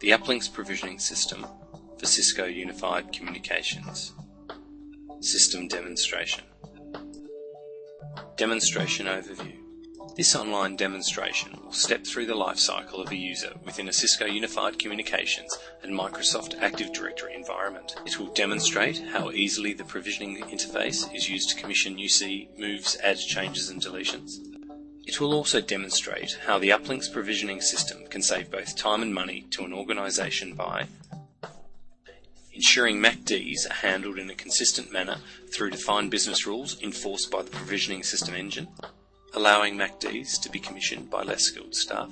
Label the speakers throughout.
Speaker 1: the Uplinks provisioning system for Cisco Unified Communications. System demonstration. Demonstration overview. This online demonstration will step through the life cycle of a user within a Cisco Unified Communications and Microsoft Active Directory environment. It will demonstrate how easily the provisioning interface is used to commission UC moves, adds, changes and deletions. It will also demonstrate how the Uplinks provisioning system can save both time and money to an organisation by ensuring MACDs are handled in a consistent manner through defined business rules enforced by the provisioning system engine, allowing MACDs to be commissioned by less skilled staff,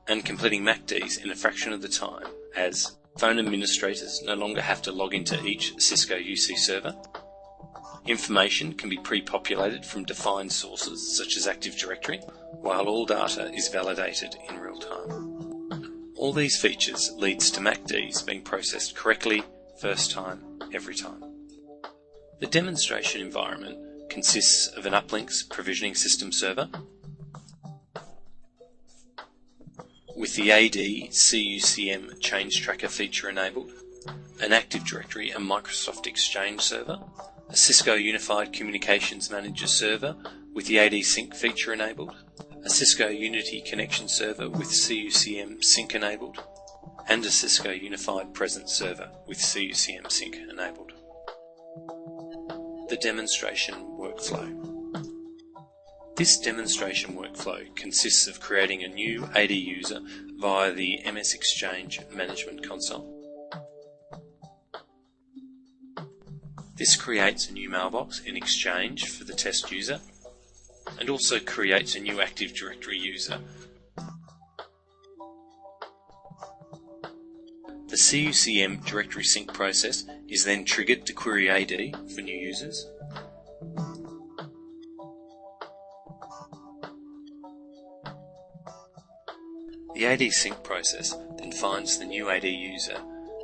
Speaker 1: and completing MACDs in a fraction of the time, as phone administrators no longer have to log into each Cisco UC server. Information can be pre-populated from defined sources such as Active Directory, while all data is validated in real time. All these features leads to MACDs being processed correctly, first time, every time. The demonstration environment consists of an Uplinks provisioning system server with the AD CUCM change tracker feature enabled, an Active Directory and Microsoft Exchange server, a Cisco Unified Communications Manager server with the AD Sync feature enabled, a Cisco Unity Connection server with CUCM Sync enabled, and a Cisco Unified Presence server with CUCM Sync enabled. The demonstration workflow. This demonstration workflow consists of creating a new AD user via the MS Exchange Management Console. This creates a new mailbox in Exchange for the test user and also creates a new Active Directory user. The CUCM directory sync process is then triggered to query AD for new users. The AD sync process then finds the new AD user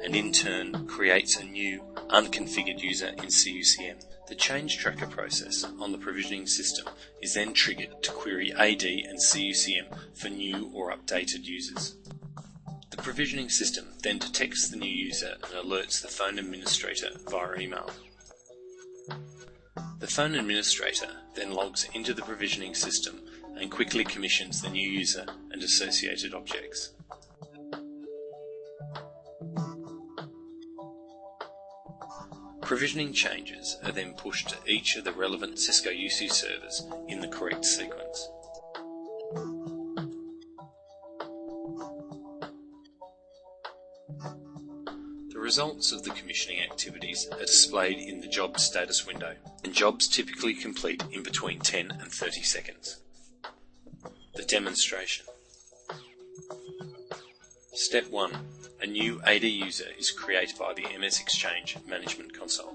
Speaker 1: and in turn creates a new unconfigured user in CUCM. The change tracker process on the provisioning system is then triggered to query AD and CUCM for new or updated users. The provisioning system then detects the new user and alerts the phone administrator via email. The phone administrator then logs into the provisioning system and quickly commissions the new user and associated objects. Provisioning changes are then pushed to each of the relevant Cisco UC servers in the correct sequence. The results of the commissioning activities are displayed in the job status window, and jobs typically complete in between 10 and 30 seconds. The demonstration. Step 1. A new AD user is created by the MS Exchange Management Console.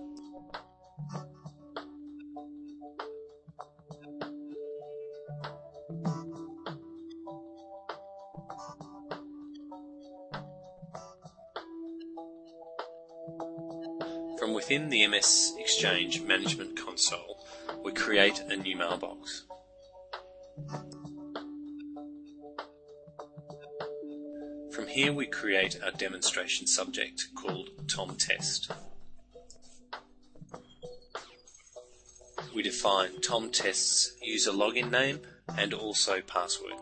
Speaker 1: From within the MS Exchange Management Console, we create a new mailbox. From here we create our demonstration subject called TomTest. We define TomTest's user login name and also password.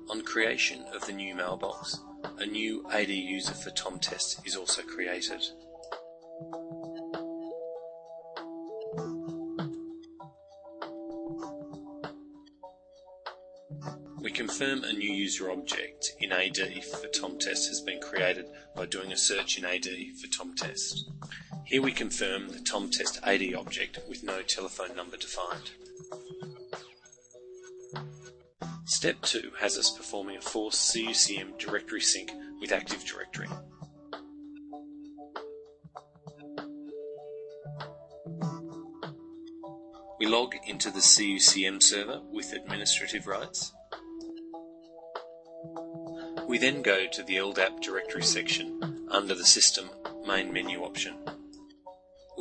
Speaker 1: On creation of the new mailbox, a new AD user for TomTest is also created. We confirm a new user object in AD for TomTest has been created by doing a search in AD for TomTest. Here we confirm the TomTest AD object with no telephone number defined. Step 2 has us performing a forced CUCM directory sync with Active Directory. We log into the CUCM server with administrative rights. We then go to the LDAP directory section under the System main menu option.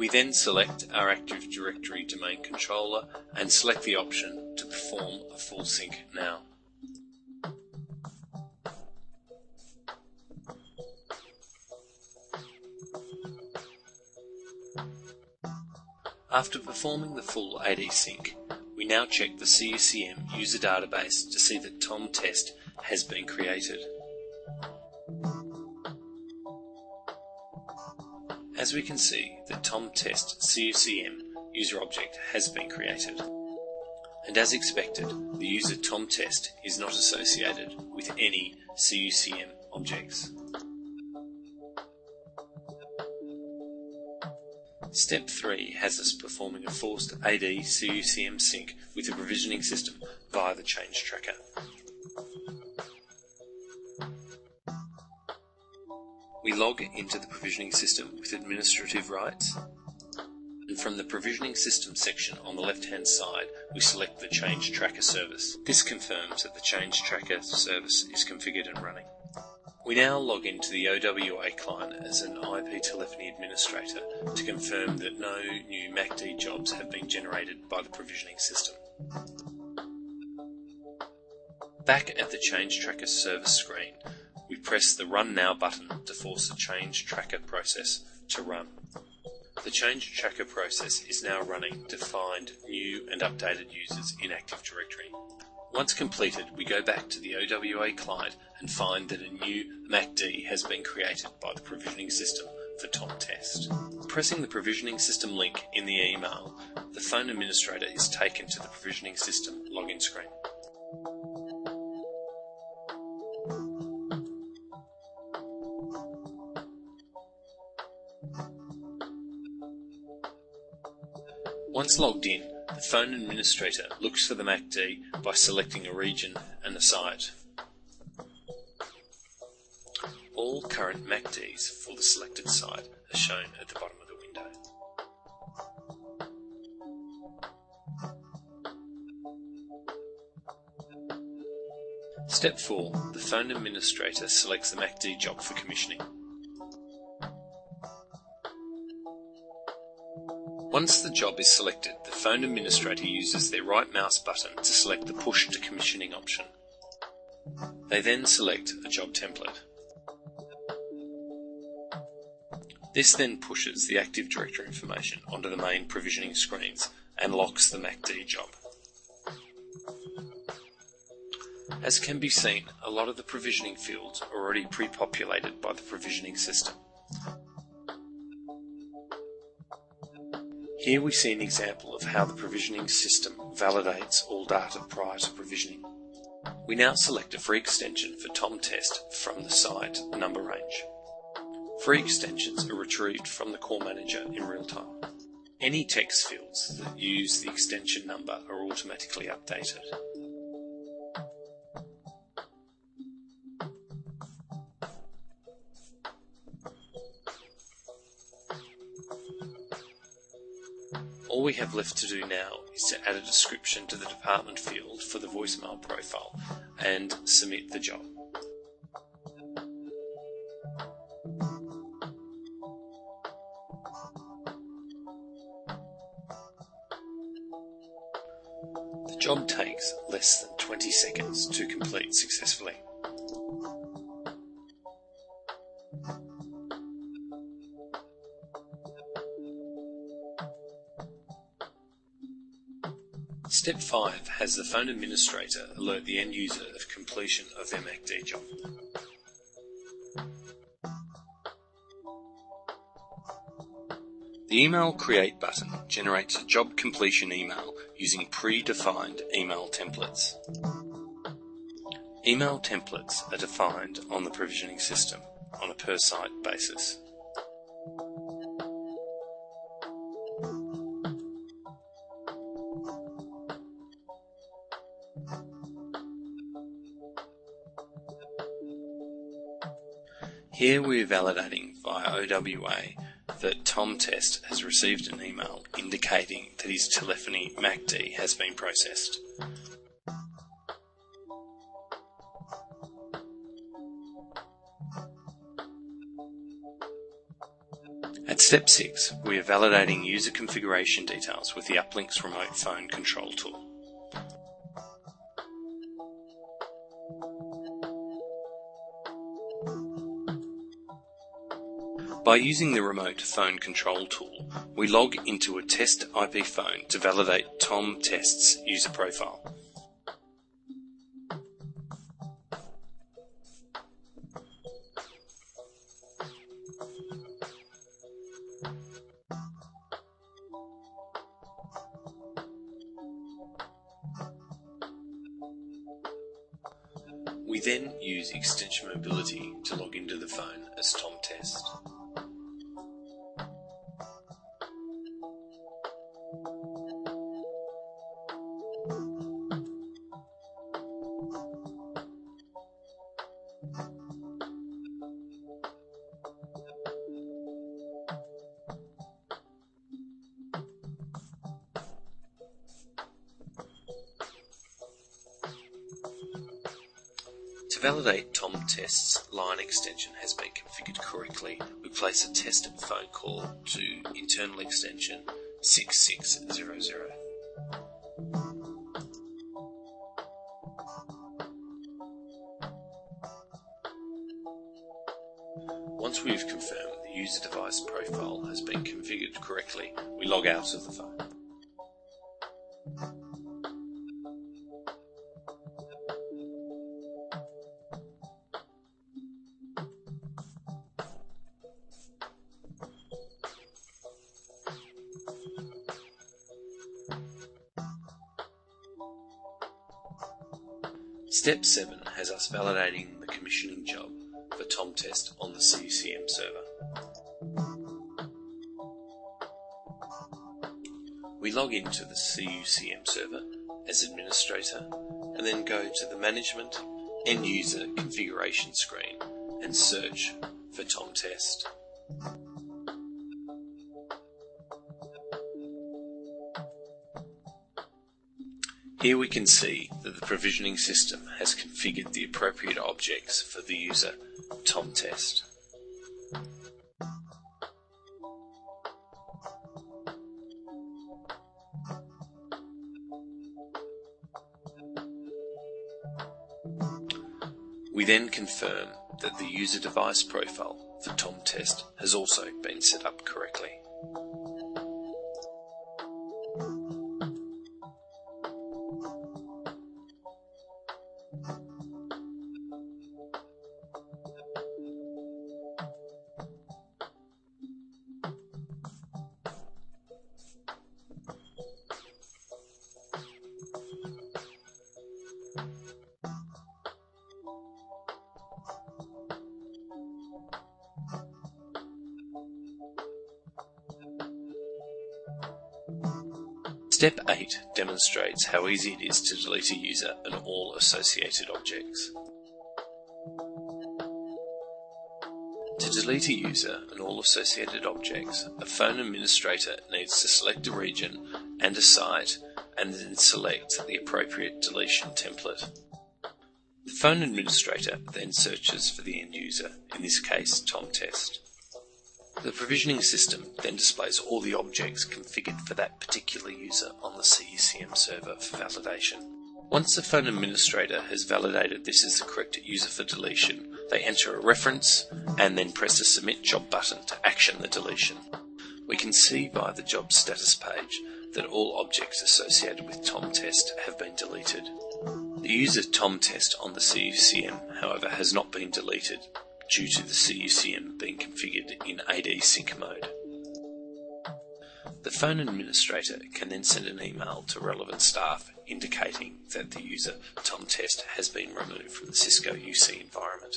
Speaker 1: We then select our Active Directory domain controller and select the option to perform a full sync now. After performing the full AD sync, we now check the CUCM user database to see that Tom Test has been created. As we can see, the Tom Test CUCM user object has been created. And as expected, the user Tom Test is not associated with any CUCM objects. Step 3 has us performing a forced AD CUCM sync with the provisioning system via the change tracker. We log into the provisioning system with administrative rights, and from the provisioning system section on the left-hand side, we select the change tracker service. This confirms that the change tracker service is configured and running. We now log into the OWA client as an IP telephony administrator to confirm that no new MACD jobs have been generated by the provisioning system. Back at the change tracker service screen, we press the Run Now button to force the change tracker process to run. The change tracker process is now running to find new and updated users in Active Directory. Once completed, we go back to the OWA client and find that a new MACD has been created by the provisioning system for Tom Test. Pressing the provisioning system link in the email, the phone administrator is taken to the provisioning system login screen. Once logged in, the phone administrator looks for the MACD by selecting a region and a site. All current MACDs for the selected site are shown at the bottom of the window. Step 4. The phone administrator selects the MACD job for commissioning. Once the job is selected, the phone administrator uses their right mouse button to select the Push to Commissioning option. They then select a job template. This then pushes the Active Directory information onto the main provisioning screens and locks the MACD job. As can be seen, a lot of the provisioning fields are already pre-populated by the provisioning system. Here we see an example of how the provisioning system validates all data prior to provisioning. We now select a free extension for Tom Test from the site number range. Free extensions are retrieved from the Core Manager in real time. Any text fields that use the extension number are automatically updated. All we have left to do now is to add a description to the department field for the voicemail profile and submit the job. The job takes less than 20 seconds to complete successfully. Step 5 has the phone administrator alert the end user of completion of their MACD job. The Email Create button generates a job completion email using pre-defined email templates. Email templates are defined on the provisioning system on a per-site basis. Here we are validating via OWA that Tom Test has received an email indicating that his telephony MACD has been processed. At Step 6. We are validating user configuration details with the Uplinks remote phone control tool. By using the remote phone control tool, we log into a test IP phone to validate Tom Test's user profile. We then use Extension Mobility to log into the phone as Tom Test. To validate Tom Test's line extension has been configured correctly, we place a test phone call to internal extension 6600. Once we have confirmed the user device profile has been configured correctly, we log out of the phone. Step 7 has us validating the commissioning job for Tom Test on the CUCM server. We log into the CUCM server as administrator and then go to the Management End User Configuration screen and search for Tom Test. Here we can see that the provisioning system has configured the appropriate objects for the user Tom Test. We then confirm that the user device profile for Tom Test has also been set up correctly. Step 8 demonstrates how easy it is to delete a user and all associated objects. To delete a user and all associated objects, a phone administrator needs to select a region and a site and then select the appropriate deletion template. The phone administrator then searches for the end user, in this case Tom Test. The provisioning system then displays all the objects configured for that particular user on the CUCM server for validation. Once the phone administrator has validated this is the correct user for deletion, they enter a reference and then press the Submit Job button to action the deletion. We can see by the job status page that all objects associated with Tom Test have been deleted. The user Tom Test on the CUCM, however, has not been deleted, due to the CUCM being configured in AD sync mode. The phone administrator can then send an email to relevant staff indicating that the user Tom Test has been removed from the Cisco UC environment.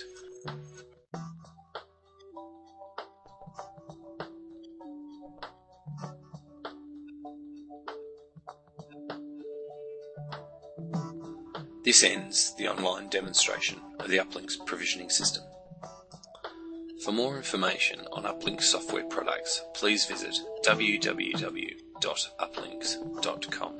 Speaker 1: This ends the online demonstration of the Uplinks provisioning system. For more information on Uplinks software products, please visit www.uplinks.com.